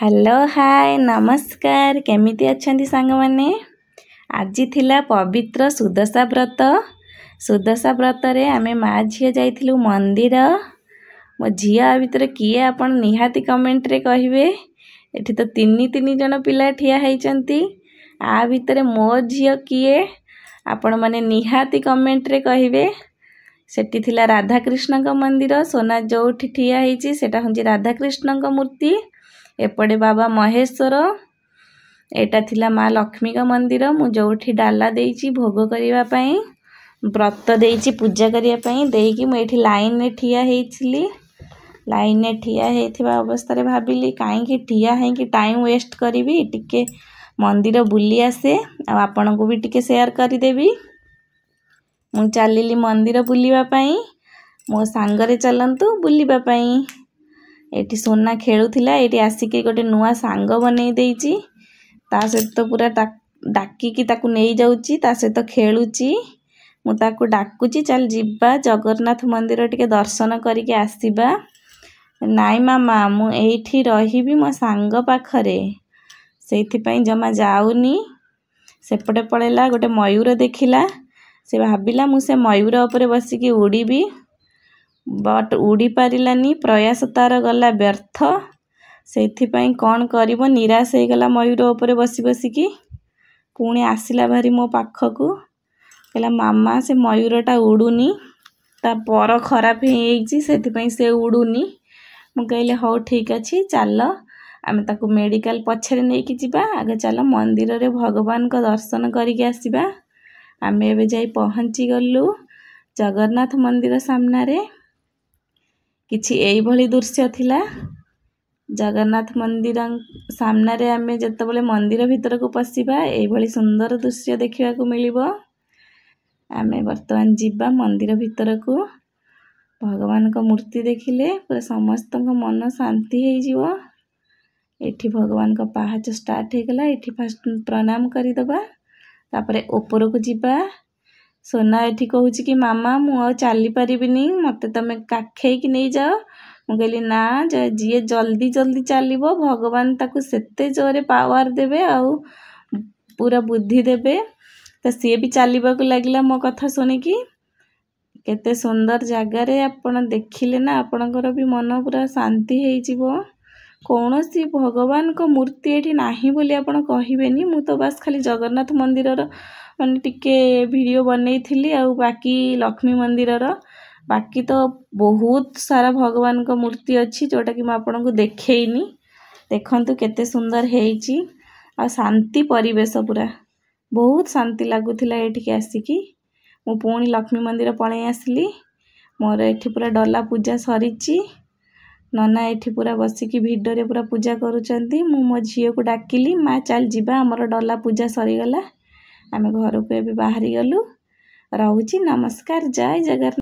Hello hi नमस्कार केमिति अछंती सांग माने। आज थिला पवित्र सुदशा व्रत रे आमे माँ झियो जाइथिलु मंदिर। मो झिया भितर किए आपण निहाती कमेंट रे कहिबे। एठी तो तीन जन पिला ठिया हैचंती आ भितर मो झियो किए आपण माने निहाती कमेंट रे कहिबे। सेठी थिला राधा कृष्ण का मंदिर सोना जोठी ठिया हैची सेटा हुंजी राधा कृष्ण का मूर्ति। एपटे बाबा महेश्वर एटा थिला माँ लक्ष्मी का मंदिर। मु जोठी डाला देइची भोग करिवा पई व्रत देइची पूजा करिया पई देइकी मु एठी लाइन ने ठिया हेइछली। लाइन ने ठिया हेइथिबा अवस्था रे भाबिली काई कि ठिया है कि टाइम वेस्ट करिवि टिके मंदिर बुली आसे आ आपन को भी टिके शेयर करि देबी। मु चलिली मंदिर बुलिबा पई मो सांगरे चलंतु बुलिबा पई। एठी सोना खेलुथिला एठी आसिके गोटे नुआ सांग बनै देइची ता सहित पूरा डाकी की ताकू नै जाउची ता सहित खेलुची। मु ताकू डाकुची चल जिब्बा जगन्नाथ मंदिर टिके दर्शन करिके आसीबा। नाई मामा मु एठी रहिबी मो सांग पाखरे सेथि पई जमा जाउनी। सेपटे पळेला गोटे मयूर देखिला से भाबिला मु से मयूर ऊपर बसिकी उड़ीबी बट उड़ी पारिलानी प्रयास तार गला व्यर्थ। सेथि पई कोन करिवो निराश हे गला मयूर ऊपर बसी बसिकी पुणी आसिला भारी मो पाखकू कहला मामा से मयूरटा उडुनी ता पर खराब हेइची सेथि पई से उडुनी। मु कहले हो ठीक अछि चल आमे ताकू मेडिकल पछरे नै कि जिबा आगे चल मंदिर रे भगवान का दर्शन करिके आसीबा। आमे एबे जाई पहुंची गल्लु जगन्नाथ मंदिर सामना रे। किछि एई भली दृश्य थिला जगन्नाथ मंदिर सामना रे आमे जतबले मंदिर भीतर को पसिबा एई भली सुंदर दृश्य देखिबा को मिलिबो। आमे वर्तमान जिबा मंदिर भीतर को भगवान का मूर्ति देखिले पूरा समस्त को मन शांति हे जिवो। एठी भगवान का पाहाच स्टार्ट हे गला एठी फर्स्ट प्रणाम करि दबा तापरे ऊपर को जिबा। सोना एठी कहूची कि मामा मु आ चाली परिबिनी मते तमे काखै कि नै जाओ। मु कहली ना जे जल्दी जल्दी चलिबो भगवान ताकू सेते जोरे पावर देबे आउ पूरा बुद्धि देबे त सी भी चलिबा को लागिला मो कथा सुनिकी। केते सुंदर जगह रे आपण देखिले ना आपणकर भी मन पूरा शांति हे जिवो। कोनोसी भगवान को मूर्ति एठी नाही बोली आपण कहिबेनी। मु तो बस खाली जगन्नाथ मंदिर रो माने टिके वीडियो बनैथिली आ बाकी लक्ष्मी मंदिर रो बाकी तो बहुत सारा भगवान का मूर्ति अच्छी जोटा कि मैं आपन को देखैनी। देखंतु केते सुंदर हेइची आ शांति परिवेश पूरा बहुत शांति लागुथिला एठी के आसीकी। मु पुणी लक्ष्मी मंदिर पळे आसली मोर एठी पूरा डला पूजा सरीची। नना एठी पूरा बसिकी भिडियो रे पूरा पूजा करूचंती। मु मो झियो को डाकिली मा चल जिबा हमर डला पूजा सरी गला। आमे घर को एबे बाहरी गलु। रहूची नमस्कार जय जगन्नाथ।